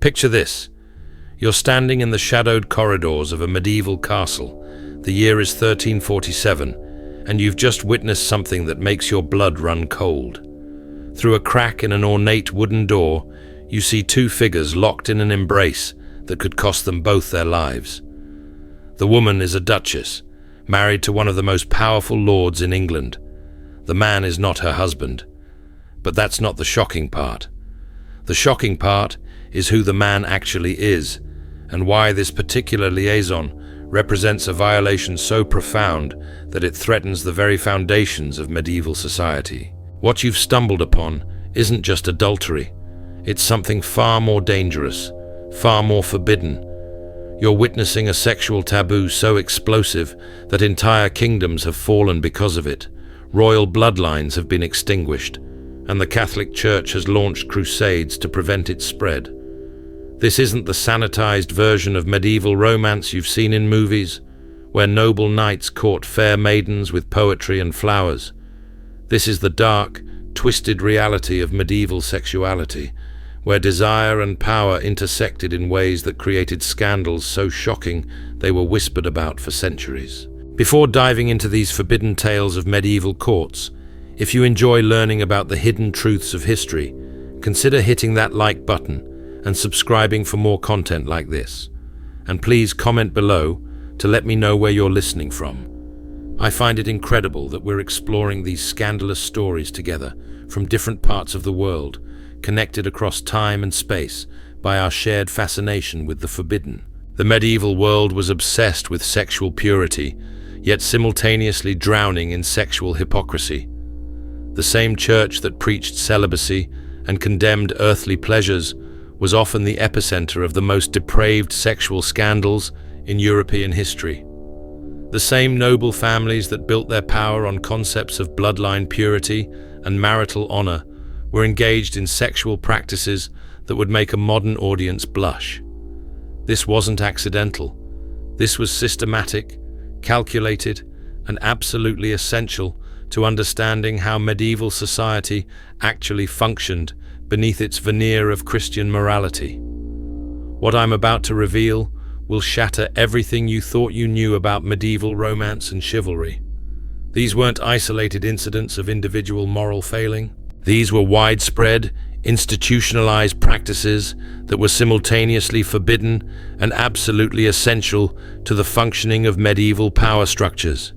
Picture this. You're standing in the shadowed corridors of a medieval castle. The year is 1347, and you've just witnessed something that makes your blood run cold. Through a crack in an ornate wooden door, you see two figures locked in an embrace that could cost them both their lives. The woman is a duchess, married to one of the most powerful lords in England. The man is not her husband. But that's not the shocking part. The shocking part is who the man actually is, and why this particular liaison represents a violation so profound that it threatens the very foundations of medieval society. What you've stumbled upon isn't just adultery. It's something far more dangerous, far more forbidden. You're witnessing a sexual taboo so explosive that entire kingdoms have fallen because of it. Royal bloodlines have been extinguished, and the Catholic Church has launched crusades to prevent its spread. This isn't the sanitized version of medieval romance you've seen in movies, where noble knights court fair maidens with poetry and flowers. This is the dark, twisted reality of medieval sexuality, where desire and power intersected in ways that created scandals so shocking they were whispered about for centuries. Before diving into these forbidden tales of medieval courts, if you enjoy learning about the hidden truths of history, consider hitting that like button and subscribing for more content like this. And please comment below to let me know where you're listening from. I find it incredible that we're exploring these scandalous stories together from different parts of the world, connected across time and space by our shared fascination with the forbidden. The medieval world was obsessed with sexual purity, yet simultaneously drowning in sexual hypocrisy. The same church that preached celibacy and condemned earthly pleasures was often the epicenter of the most depraved sexual scandals in European history. The same noble families that built their power on concepts of bloodline purity and marital honor were engaged in sexual practices that would make a modern audience blush. This wasn't accidental. This was systematic, calculated, and absolutely essential to understanding how medieval society actually functioned beneath its veneer of Christian morality. What I'm about to reveal will shatter everything you thought you knew about medieval romance and chivalry. These weren't isolated incidents of individual moral failing. These were widespread, institutionalized practices that were simultaneously forbidden and absolutely essential to the functioning of medieval power structures.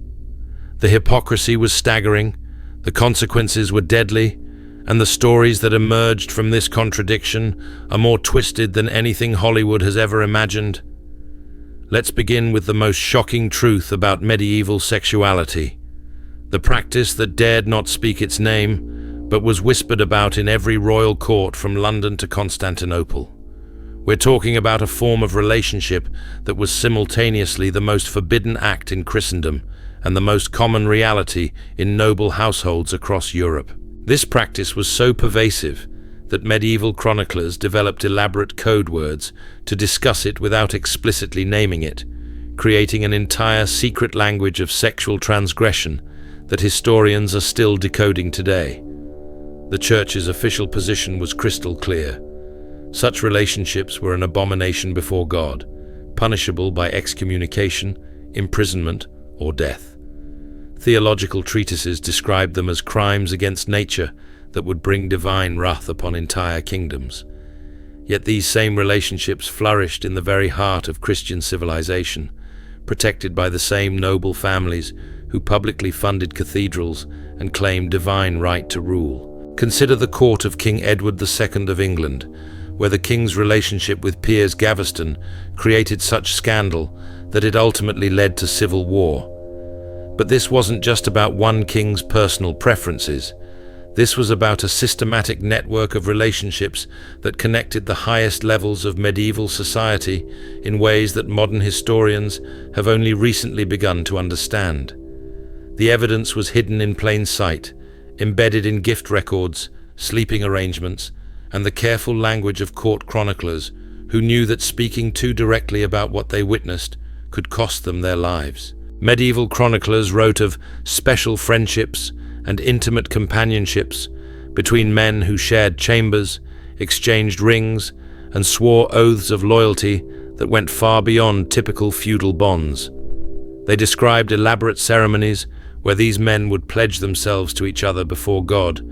The hypocrisy was staggering, the consequences were deadly, and the stories that emerged from this contradiction are more twisted than anything Hollywood has ever imagined. Let's begin with the most shocking truth about medieval sexuality, the practice that dared not speak its name, but was whispered about in every royal court from London to Constantinople. We're talking about a form of relationship that was simultaneously the most forbidden act in Christendom and the most common reality in noble households across Europe. This practice was so pervasive that medieval chroniclers developed elaborate code words to discuss it without explicitly naming it, creating an entire secret language of sexual transgression that historians are still decoding today. The Church's official position was crystal clear. Such relationships were an abomination before God, punishable by excommunication, imprisonment, or death. Theological treatises described them as crimes against nature that would bring divine wrath upon entire kingdoms. Yet these same relationships flourished in the very heart of Christian civilization, protected by the same noble families who publicly funded cathedrals and claimed divine right to rule. Consider the court of King Edward II of England, where the king's relationship with Piers Gaveston created such scandal that it ultimately led to civil war. But this wasn't just about one king's personal preferences. This was about a systematic network of relationships that connected the highest levels of medieval society in ways that modern historians have only recently begun to understand. The evidence was hidden in plain sight, embedded in gift records, sleeping arrangements, and the careful language of court chroniclers who knew that speaking too directly about what they witnessed could cost them their lives. Medieval chroniclers wrote of special friendships and intimate companionships between men who shared chambers, exchanged rings, and swore oaths of loyalty that went far beyond typical feudal bonds. They described elaborate ceremonies where these men would pledge themselves to each other before God,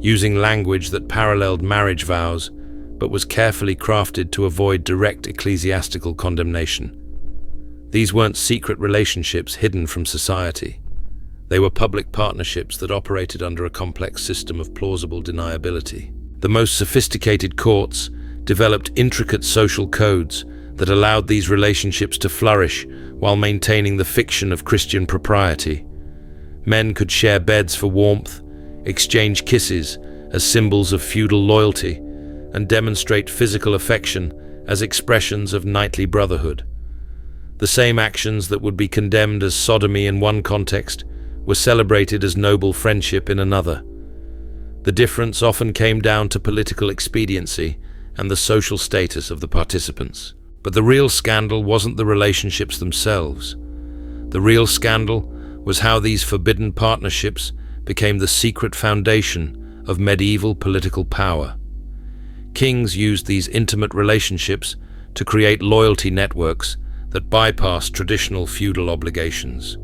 using language that paralleled marriage vows, but was carefully crafted to avoid direct ecclesiastical condemnation. These weren't secret relationships hidden from society. They were public partnerships that operated under a complex system of plausible deniability. The most sophisticated courts developed intricate social codes that allowed these relationships to flourish while maintaining the fiction of Christian propriety. Men could share beds for warmth, exchange kisses as symbols of feudal loyalty, and demonstrate physical affection as expressions of knightly brotherhood. The same actions that would be condemned as sodomy in one context were celebrated as noble friendship in another. The difference often came down to political expediency and the social status of the participants. But the real scandal wasn't the relationships themselves. The real scandal was how these forbidden partnerships became the secret foundation of medieval political power. Kings used these intimate relationships to create loyalty networks that bypassed traditional feudal obligations.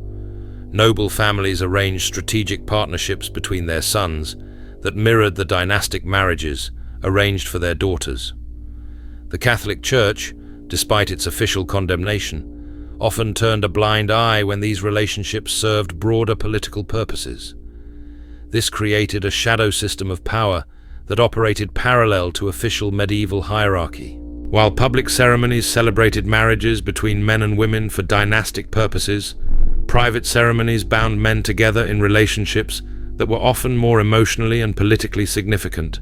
Noble families arranged strategic partnerships between their sons that mirrored the dynastic marriages arranged for their daughters. The Catholic Church, despite its official condemnation, often turned a blind eye when these relationships served broader political purposes. This created a shadow system of power that operated parallel to official medieval hierarchy. While public ceremonies celebrated marriages between men and women for dynastic purposes, private ceremonies bound men together in relationships that were often more emotionally and politically significant.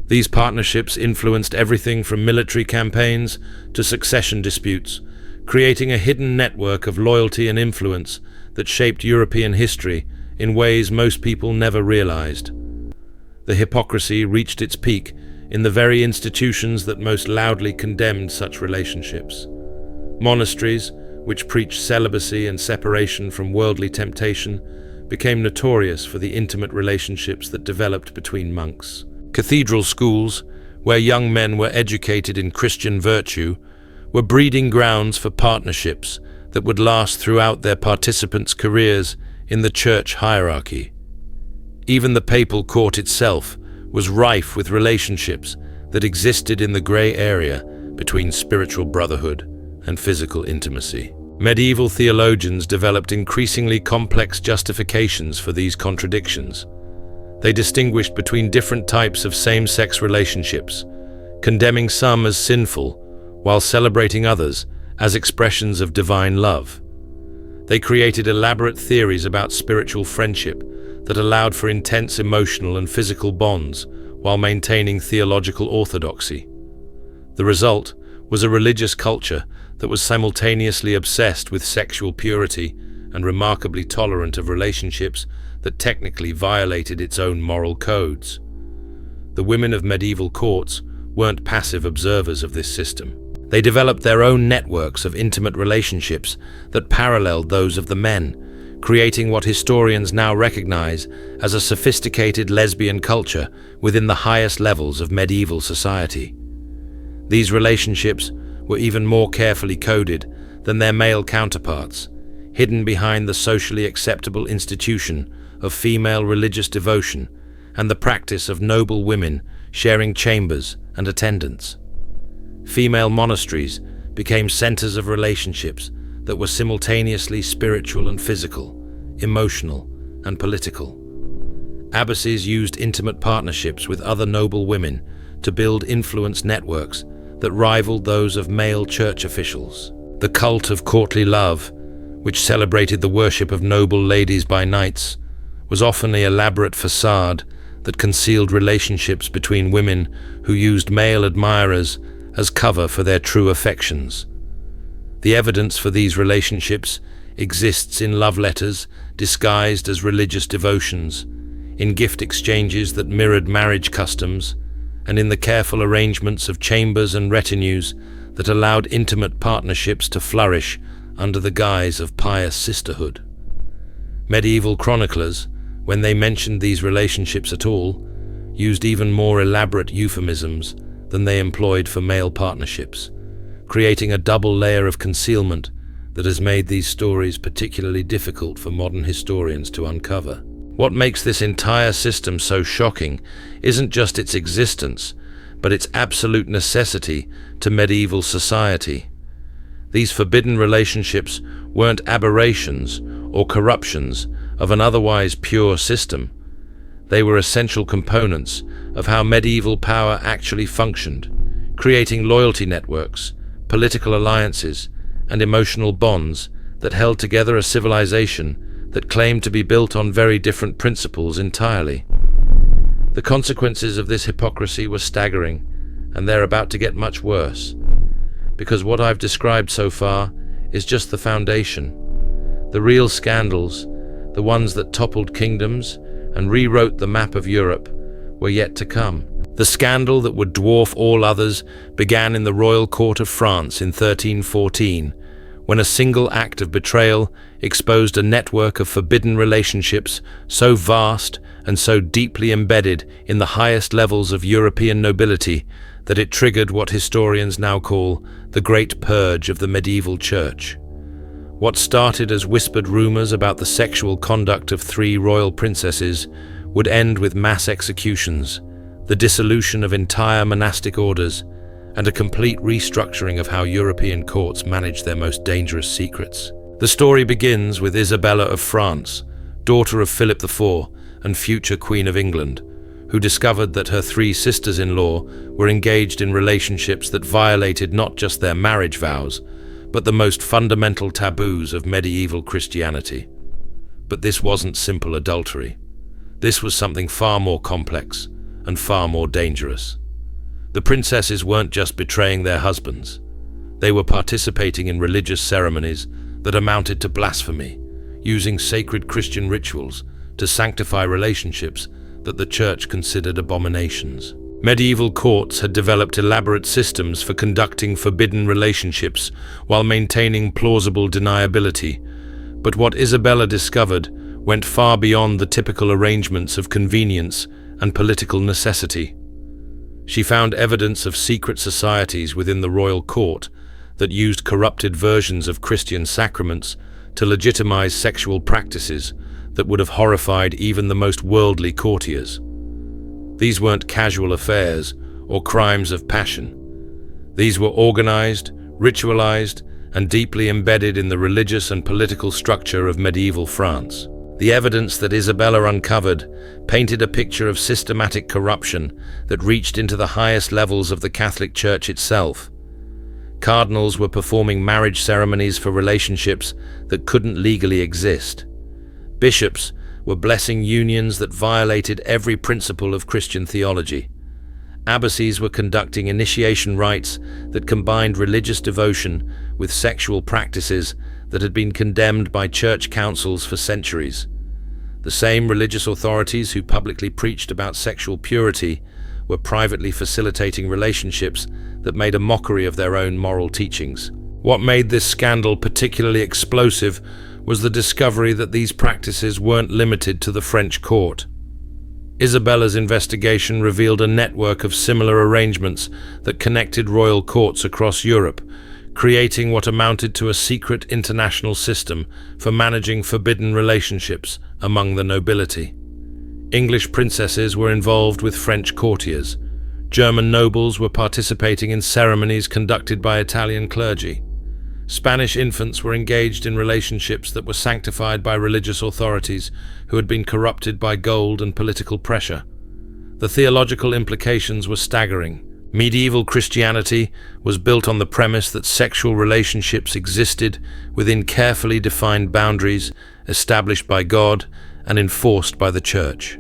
These partnerships influenced everything from military campaigns to succession disputes, creating a hidden network of loyalty and influence that shaped European history in ways most people never realized. The hypocrisy reached its peak in the very institutions that most loudly condemned such relationships. Monasteries, which preached celibacy and separation from worldly temptation, became notorious for the intimate relationships that developed between monks. Cathedral schools, where young men were educated in Christian virtue, were breeding grounds for partnerships that would last throughout their participants' careers in the church hierarchy. Even the papal court itself was rife with relationships that existed in the gray area between spiritual brotherhood and physical intimacy. Medieval theologians developed increasingly complex justifications for these contradictions. They distinguished between different types of same-sex relationships, condemning some as sinful while celebrating others as expressions of divine love. They created elaborate theories about spiritual friendship that allowed for intense emotional and physical bonds while maintaining theological orthodoxy. The result was a religious culture that was simultaneously obsessed with sexual purity and remarkably tolerant of relationships that technically violated its own moral codes. The women of medieval courts weren't passive observers of this system. They developed their own networks of intimate relationships that paralleled those of the men, creating what historians now recognize as a sophisticated lesbian culture within the highest levels of medieval society. These relationships were even more carefully coded than their male counterparts, hidden behind the socially acceptable institution of female religious devotion and the practice of noble women sharing chambers and attendants. Female monasteries became centers of relationships that were simultaneously spiritual and physical, emotional and political. Abbesses used intimate partnerships with other noble women to build influence networks that rivaled those of male church officials. The cult of courtly love, which celebrated the worship of noble ladies by knights, was often an elaborate facade that concealed relationships between women who used male admirers as cover for their true affections. The evidence for these relationships exists in love letters disguised as religious devotions, in gift exchanges that mirrored marriage customs, and in the careful arrangements of chambers and retinues that allowed intimate partnerships to flourish under the guise of pious sisterhood. Medieval chroniclers, when they mentioned these relationships at all, used even more elaborate euphemisms than they employed for male partnerships, creating a double layer of concealment that has made these stories particularly difficult for modern historians to uncover. What makes this entire system so shocking isn't just its existence, but its absolute necessity to medieval society. These forbidden relationships weren't aberrations or corruptions of an otherwise pure system. They were essential components of how medieval power actually functioned, creating loyalty networks, political alliances, and emotional bonds that held together a civilization that claimed to be built on very different principles entirely. The consequences of this hypocrisy were staggering, and they're about to get much worse, because what I've described so far is just the foundation. The real scandals, the ones that toppled kingdoms and rewrote the map of Europe, were yet to come. The scandal that would dwarf all others began in the royal court of France in 1314, when a single act of betrayal exposed a network of forbidden relationships so vast and so deeply embedded in the highest levels of European nobility that it triggered what historians now call the Great Purge of the medieval church. What started as whispered rumors about the sexual conduct of 3 royal princesses would end with mass executions, the dissolution of entire monastic orders, and a complete restructuring of how European courts managed their most dangerous secrets. The story begins with Isabella of France, daughter of Philip IV and future Queen of England, who discovered that her 3 sisters-in-law were engaged in relationships that violated not just their marriage vows, but the most fundamental taboos of medieval Christianity. But this wasn't simple adultery. This was something far more complex and far more dangerous. The princesses weren't just betraying their husbands. They were participating in religious ceremonies that amounted to blasphemy, using sacred Christian rituals to sanctify relationships that the church considered abominations. Medieval courts had developed elaborate systems for conducting forbidden relationships while maintaining plausible deniability, but what Isabella discovered went far beyond the typical arrangements of convenience and political necessity. She found evidence of secret societies within the royal court that used corrupted versions of Christian sacraments to legitimize sexual practices that would have horrified even the most worldly courtiers. These weren't casual affairs or crimes of passion. These were organized, ritualized, and deeply embedded in the religious and political structure of medieval France. The evidence that Isabella uncovered painted a picture of systematic corruption that reached into the highest levels of the Catholic Church itself. Cardinals were performing marriage ceremonies for relationships that couldn't legally exist. Bishops were blessing unions that violated every principle of Christian theology. Abbacies were conducting initiation rites that combined religious devotion with sexual practices that had been condemned by church councils for centuries. The same religious authorities who publicly preached about sexual purity were privately facilitating relationships that made a mockery of their own moral teachings. What made this scandal particularly explosive was the discovery that these practices weren't limited to the French court. Isabella's investigation revealed a network of similar arrangements that connected royal courts across Europe, creating what amounted to a secret international system for managing forbidden relationships among the nobility. English princesses were involved with French courtiers. German nobles were participating in ceremonies conducted by Italian clergy. Spanish infants were engaged in relationships that were sanctified by religious authorities who had been corrupted by gold and political pressure. The theological implications were staggering. Medieval Christianity was built on the premise that sexual relationships existed within carefully defined boundaries established by God and enforced by the Church.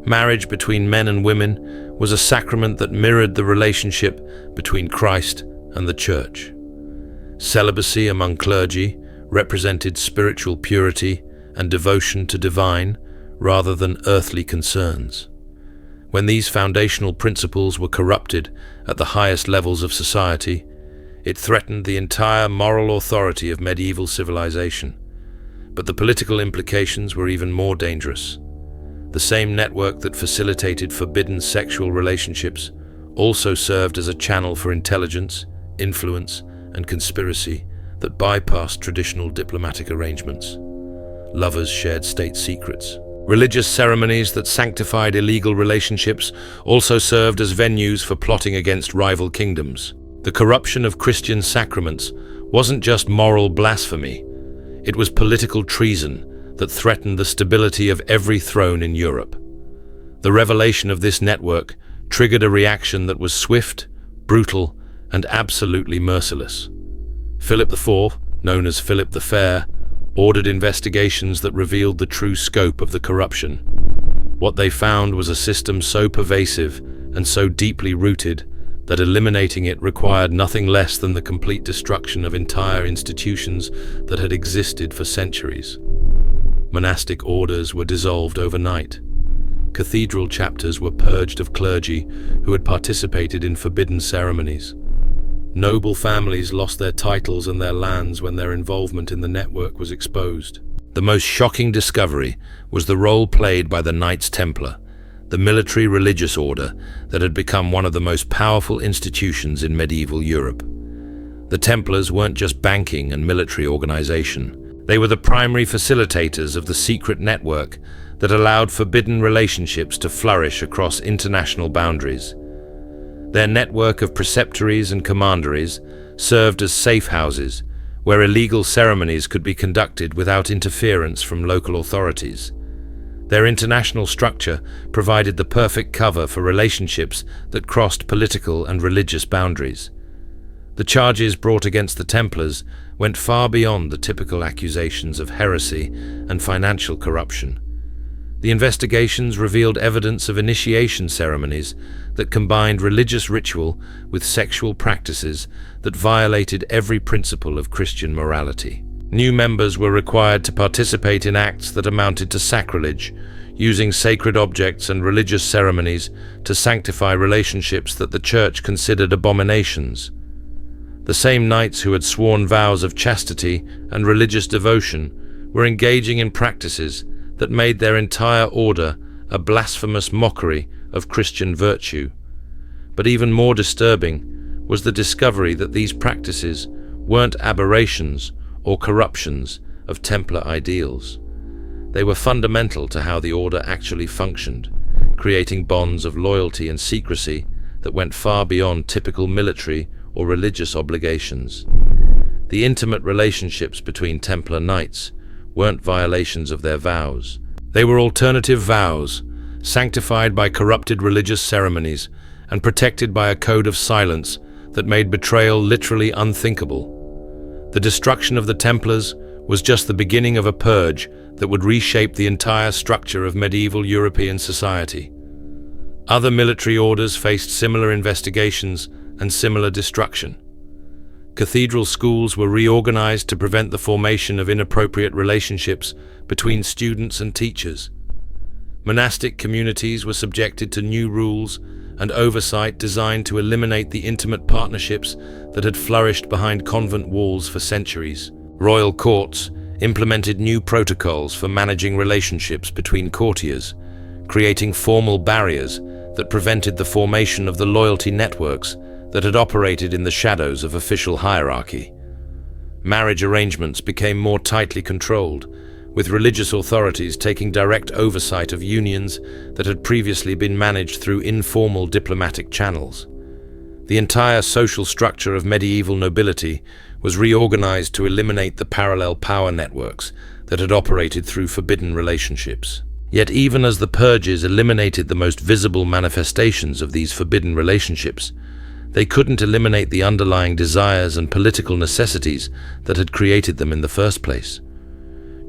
Marriage between men and women was a sacrament that mirrored the relationship between Christ and the Church. Celibacy among clergy represented spiritual purity and devotion to divine rather than earthly concerns. When these foundational principles were corrupted at the highest levels of society, it threatened the entire moral authority of medieval civilization. But the political implications were even more dangerous. The same network that facilitated forbidden sexual relationships also served as a channel for intelligence, influence, and conspiracy that bypassed traditional diplomatic arrangements. Lovers shared state secrets. Religious ceremonies that sanctified illegal relationships also served as venues for plotting against rival kingdoms. The corruption of Christian sacraments wasn't just moral blasphemy, it was political treason that threatened the stability of every throne in Europe. The revelation of this network triggered a reaction that was swift, brutal, and absolutely merciless. Philip IV, known as Philip the Fair, ordered investigations that revealed the true scope of the corruption. What they found was a system so pervasive and so deeply rooted that eliminating it required nothing less than the complete destruction of entire institutions that had existed for centuries. Monastic orders were dissolved overnight. Cathedral chapters were purged of clergy who had participated in forbidden ceremonies. Noble families lost their titles and their lands when their involvement in the network was exposed. The most shocking discovery was the role played by the Knights Templar, the military religious order that had become one of the most powerful institutions in medieval Europe. The Templars weren't just banking and military organization. They were the primary facilitators of the secret network that allowed forbidden relationships to flourish across international boundaries. Their network of preceptories and commanderies served as safe houses where illegal ceremonies could be conducted without interference from local authorities. Their international structure provided the perfect cover for relationships that crossed political and religious boundaries. The charges brought against the Templars went far beyond the typical accusations of heresy and financial corruption. The investigations revealed evidence of initiation ceremonies that combined religious ritual with sexual practices that violated every principle of Christian morality. New members were required to participate in acts that amounted to sacrilege, using sacred objects and religious ceremonies to sanctify relationships that the Church considered abominations. The same knights who had sworn vows of chastity and religious devotion were engaging in practices that made their entire order a blasphemous mockery of Christian virtue. But even more disturbing was the discovery that these practices weren't aberrations or corruptions of Templar ideals. They were fundamental to how the order actually functioned, creating bonds of loyalty and secrecy that went far beyond typical military or religious obligations. The intimate relationships between Templar knights weren't violations of their vows. They were alternative vows, sanctified by corrupted religious ceremonies and protected by a code of silence that made betrayal literally unthinkable. The destruction of the Templars was just the beginning of a purge that would reshape the entire structure of medieval European society. Other military orders faced similar investigations and similar destruction. Cathedral schools were reorganized to prevent the formation of inappropriate relationships between students and teachers. Monastic communities were subjected to new rules and oversight designed to eliminate the intimate partnerships that had flourished behind convent walls for centuries. Royal courts implemented new protocols for managing relationships between courtiers, creating formal barriers that prevented the formation of the loyalty networks that had operated in the shadows of official hierarchy. Marriage arrangements became more tightly controlled, with religious authorities taking direct oversight of unions that had previously been managed through informal diplomatic channels. The entire social structure of medieval nobility was reorganized to eliminate the parallel power networks that had operated through forbidden relationships. Yet even as the purges eliminated the most visible manifestations of these forbidden relationships, they couldn't eliminate the underlying desires and political necessities that had created them in the first place.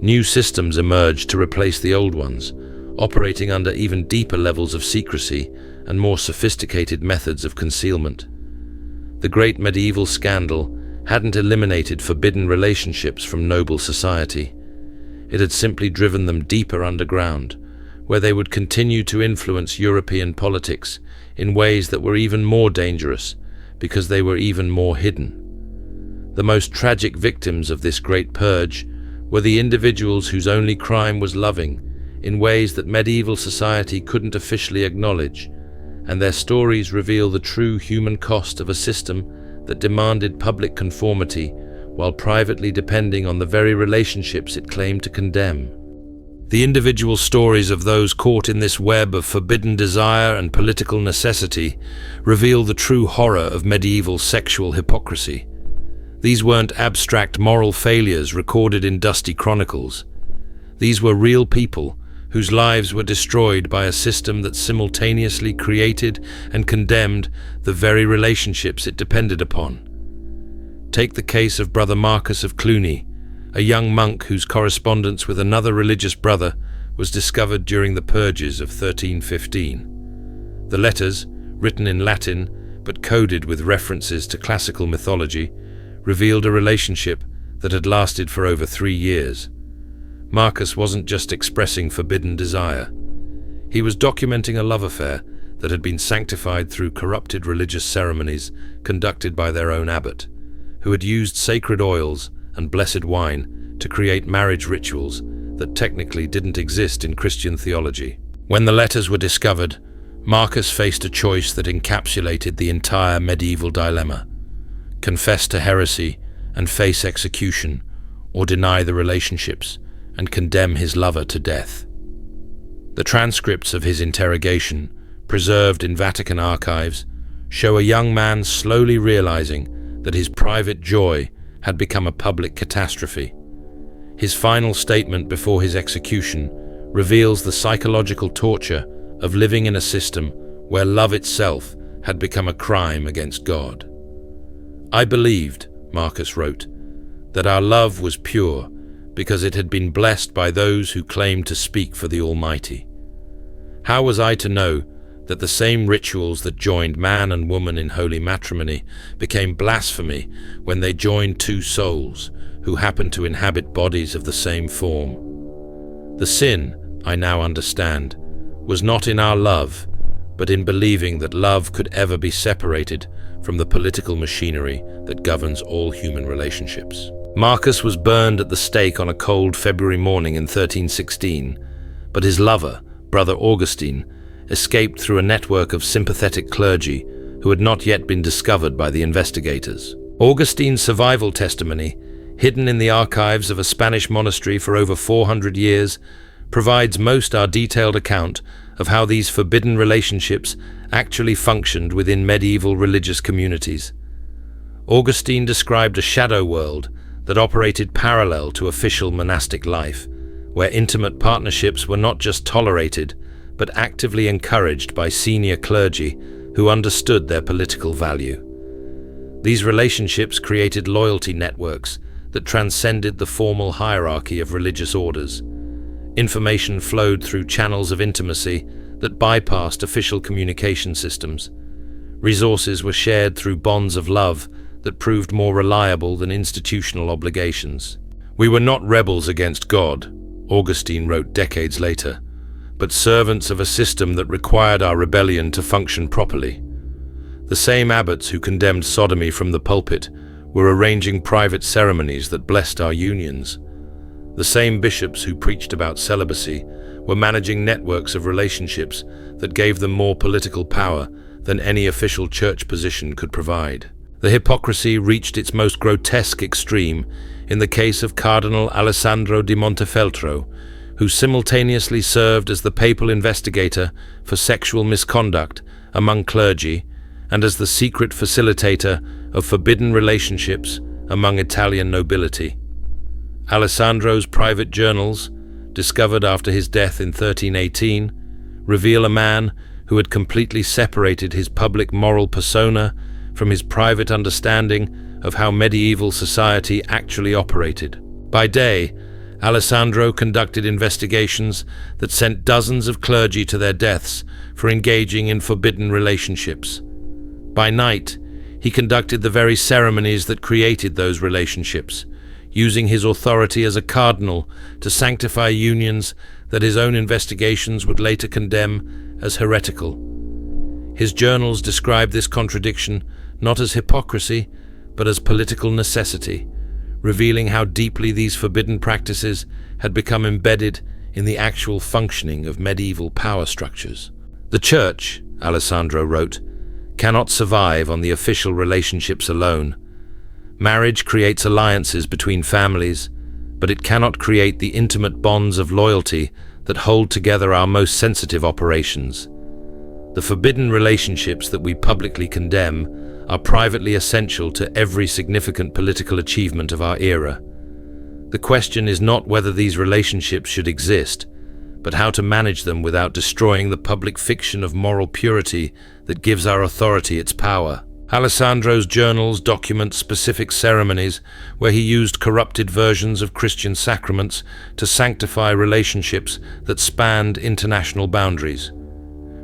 New systems emerged to replace the old ones, operating under even deeper levels of secrecy and more sophisticated methods of concealment. The great medieval scandal hadn't eliminated forbidden relationships from noble society. It had simply driven them deeper underground, where they would continue to influence European politics in ways that were even more dangerous because they were even more hidden. The most tragic victims of this great purge were the individuals whose only crime was loving in ways that medieval society couldn't officially acknowledge. and their stories reveal the true human cost of a system that demanded public conformity while privately depending on the very relationships it claimed to condemn. The individual stories of those caught in this web of forbidden desire and political necessity reveal the true horror of medieval sexual hypocrisy. These weren't abstract moral failures recorded in dusty chronicles. These were real people whose lives were destroyed by a system that simultaneously created and condemned the very relationships it depended upon. Take the case of Brother Marcus of Cluny, a young monk whose correspondence with another religious brother was discovered during the purges of 1315. The letters, written in Latin but coded with references to classical mythology, revealed a relationship that had lasted for over 3 years. Marcus wasn't just expressing forbidden desire. He was documenting a love affair that had been sanctified through corrupted religious ceremonies conducted by their own abbot, who had used sacred oils and blessed wine to create marriage rituals that technically didn't exist in Christian theology. When the letters were discovered, Marcus faced a choice that encapsulated the entire medieval dilemma: confess to heresy and face execution, or deny the relationships and condemn his lover to death. The transcripts of his interrogation, preserved in Vatican archives, show a young man slowly realizing that his private joy had become a public catastrophe. His final statement before his execution reveals the psychological torture of living in a system where love itself had become a crime against God. "I believed," Marcus wrote, "that our love was pure because it had been blessed by those who claimed to speak for the Almighty. How was I to know that the same rituals that joined man and woman in holy matrimony became blasphemy when they joined two souls who happened to inhabit bodies of the same form? The sin, I now understand, was not in our love, but in believing that love could ever be separated from the political machinery that governs all human relationships." Marcus was burned at the stake on a cold February morning in 1316, but his lover, Brother Augustine, escaped through a network of sympathetic clergy who had not yet been discovered by the investigators. Augustine's survival testimony, hidden in the archives of a Spanish monastery for over 400 years, provides most our detailed account of how these forbidden relationships actually functioned within medieval religious communities. Augustine described a shadow world that operated parallel to official monastic life, where intimate partnerships were not just tolerated, but actively encouraged by senior clergy who understood their political value. These relationships created loyalty networks that transcended the formal hierarchy of religious orders. Information flowed through channels of intimacy that bypassed official communication systems. Resources were shared through bonds of love that proved more reliable than institutional obligations. "We were not rebels against God," Augustine wrote decades later, "but servants of a system that required our rebellion to function properly." The same abbots who condemned sodomy from the pulpit were arranging private ceremonies that blessed our unions. The same bishops who preached about celibacy were managing networks of relationships that gave them more political power than any official church position could provide. The hypocrisy reached its most grotesque extreme in the case of Cardinal Alessandro di Montefeltro, who simultaneously served as the papal investigator for sexual misconduct among clergy and as the secret facilitator of forbidden relationships among Italian nobility. Alessandro's private journals, discovered after his death in 1318, reveal a man who had completely separated his public moral persona from his private understanding of how medieval society actually operated. By day, Alessandro conducted investigations that sent dozens of clergy to their deaths for engaging in forbidden relationships. By night, he conducted the very ceremonies that created those relationships, using his authority as a cardinal to sanctify unions that his own investigations would later condemn as heretical. His journals describe this contradiction not as hypocrisy, but as political necessity, revealing how deeply these forbidden practices had become embedded in the actual functioning of medieval power structures. The Church, Alessandro wrote, cannot survive on the official relationships alone. Marriage creates alliances between families, but it cannot create the intimate bonds of loyalty that hold together our most sensitive operations. The forbidden relationships that we publicly condemn are privately essential to every significant political achievement of our era. The question is not whether these relationships should exist, but how to manage them without destroying the public fiction of moral purity that gives our authority its power. Alessandro's journals document specific ceremonies where he used corrupted versions of Christian sacraments to sanctify relationships that spanned international boundaries.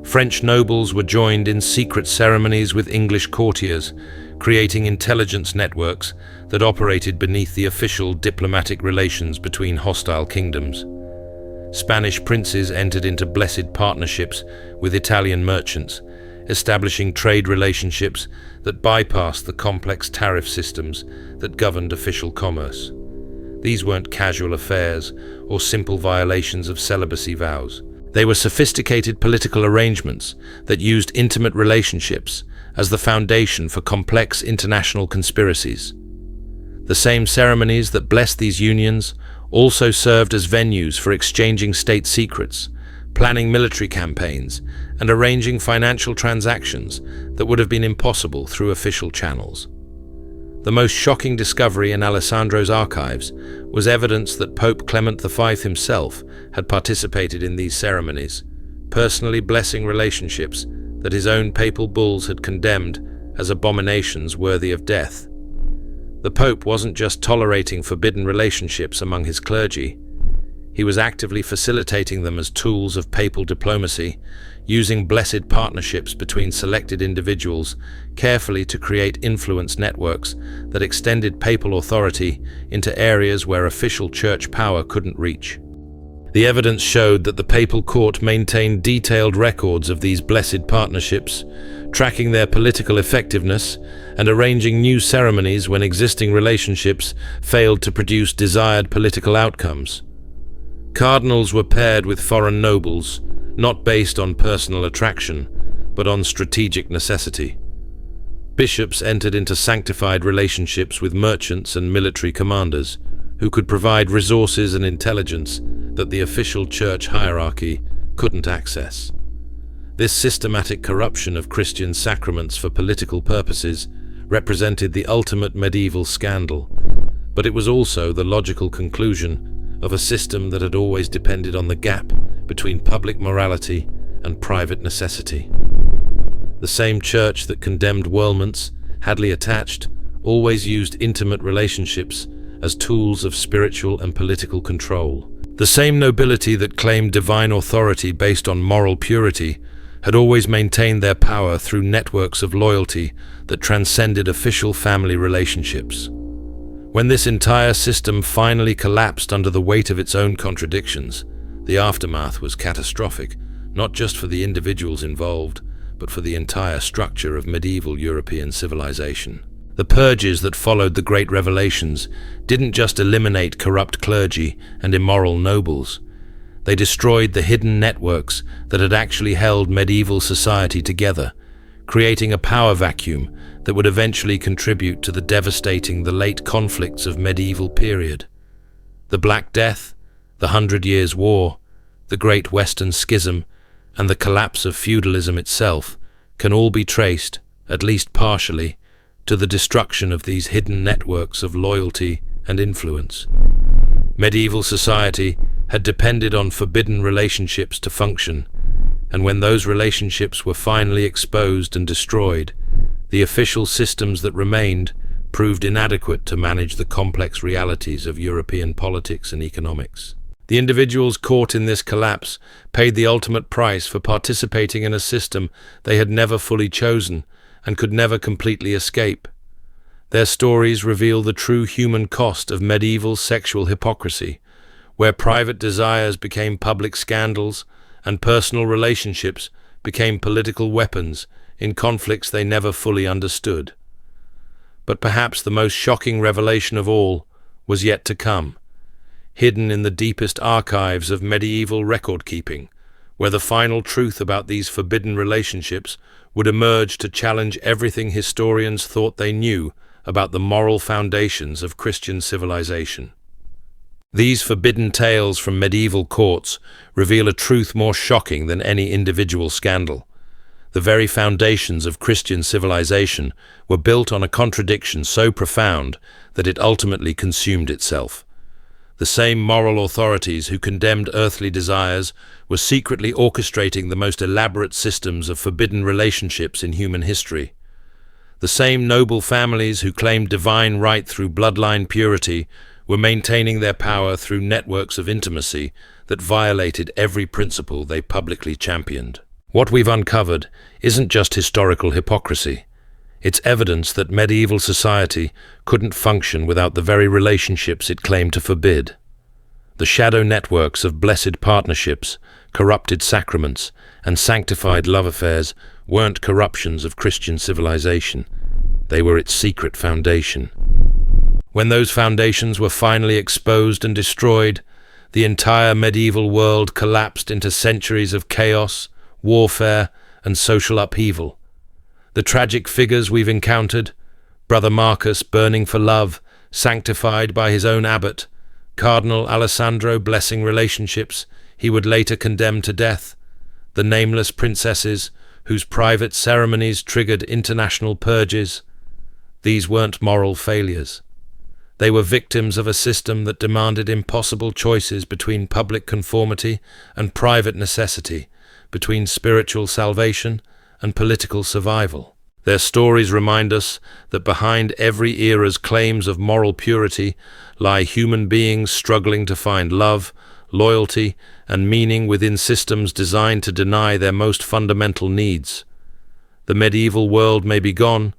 French nobles were joined in secret ceremonies with English courtiers, creating intelligence networks that operated beneath the official diplomatic relations between hostile kingdoms. Spanish princes entered into blessed partnerships with Italian merchants, establishing trade relationships that bypassed the complex tariff systems that governed official commerce. These weren't casual affairs or simple violations of celibacy vows. They were sophisticated political arrangements that used intimate relationships as the foundation for complex international conspiracies. The same ceremonies that blessed these unions also served as venues for exchanging state secrets, planning military campaigns, and arranging financial transactions that would have been impossible through official channels. The most shocking discovery in Alessandro's archives was evidence that Pope Clement V himself had participated in these ceremonies, personally blessing relationships that his own papal bulls had condemned as abominations worthy of death. The Pope wasn't just tolerating forbidden relationships among his clergy. He was actively facilitating them as tools of papal diplomacy, using blessed partnerships between selected individuals carefully to create influence networks that extended papal authority into areas where official church power couldn't reach. The evidence showed that the papal court maintained detailed records of these blessed partnerships, tracking their political effectiveness and arranging new ceremonies when existing relationships failed to produce desired political outcomes. Cardinals were paired with foreign nobles, not based on personal attraction, but on strategic necessity. Bishops entered into sanctified relationships with merchants and military commanders, who could provide resources and intelligence that the official church hierarchy couldn't access. This systematic corruption of Christian sacraments for political purposes represented the ultimate medieval scandal, but it was also the logical conclusion of a system that had always depended on the gap between public morality and private necessity. The same church that condemned whirlments, Hadley attached, always used intimate relationships as tools of spiritual and political control. The same nobility that claimed divine authority based on moral purity had always maintained their power through networks of loyalty that transcended official family relationships. When this entire system finally collapsed under the weight of its own contradictions, the aftermath was catastrophic, not just for the individuals involved, but for the entire structure of medieval European civilization. The purges that followed the Great Revelations didn't just eliminate corrupt clergy and immoral nobles. They destroyed the hidden networks that had actually held medieval society together, creating a power vacuum that would eventually contribute to the devastating late conflicts of medieval period. The Black Death, the 100 Years' War, the Great Western Schism, and the collapse of feudalism itself can all be traced, at least partially, to the destruction of these hidden networks of loyalty and influence. Medieval society had depended on forbidden relationships to function, and when those relationships were finally exposed and destroyed, the official systems that remained proved inadequate to manage the complex realities of European politics and economics. The individuals caught in this collapse paid the ultimate price for participating in a system they had never fully chosen and could never completely escape. Their stories reveal the true human cost of medieval sexual hypocrisy, where private desires became public scandals and personal relationships became political weapons in conflicts they never fully understood. But perhaps the most shocking revelation of all was yet to come. Hidden in the deepest archives of medieval record-keeping where the final truth about these forbidden relationships would emerge to challenge everything historians thought they knew about the moral foundations of Christian civilization. These forbidden tales from medieval courts reveal a truth more shocking than any individual scandal. The very foundations of Christian civilization were built on a contradiction so profound that it ultimately consumed itself. The same moral authorities who condemned earthly desires were secretly orchestrating the most elaborate systems of forbidden relationships in human history. The same noble families who claimed divine right through bloodline purity were maintaining their power through networks of intimacy that violated every principle they publicly championed. What we've uncovered isn't just historical hypocrisy. It's evidence that medieval society couldn't function without the very relationships it claimed to forbid. The shadow networks of blessed partnerships, corrupted sacraments, and sanctified love affairs weren't corruptions of Christian civilization. They were its secret foundation. When those foundations were finally exposed and destroyed, the entire medieval world collapsed into centuries of chaos, warfare, and social upheaval. The tragic figures we've encountered, Brother Marcus burning for love, sanctified by his own abbot, Cardinal Alessandro blessing relationships he would later condemn to death, the nameless princesses whose private ceremonies triggered international purges. These weren't moral failures. They were victims of a system that demanded impossible choices between public conformity and private necessity, between spiritual salvation and political survival. Their stories remind us that behind every era's claims of moral purity lie human beings struggling to find love, loyalty, and meaning within systems designed to deny their most fundamental needs. The medieval world may be gone,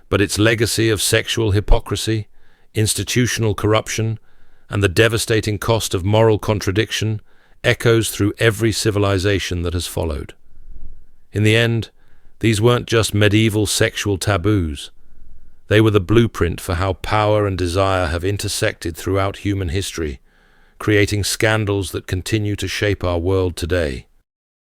but its legacy of sexual hypocrisy, institutional corruption, and the devastating cost of moral contradiction echoes through every civilization that has followed. In the end, these weren't just medieval sexual taboos. They were the blueprint for how power and desire have intersected throughout human history, creating scandals that continue to shape our world today.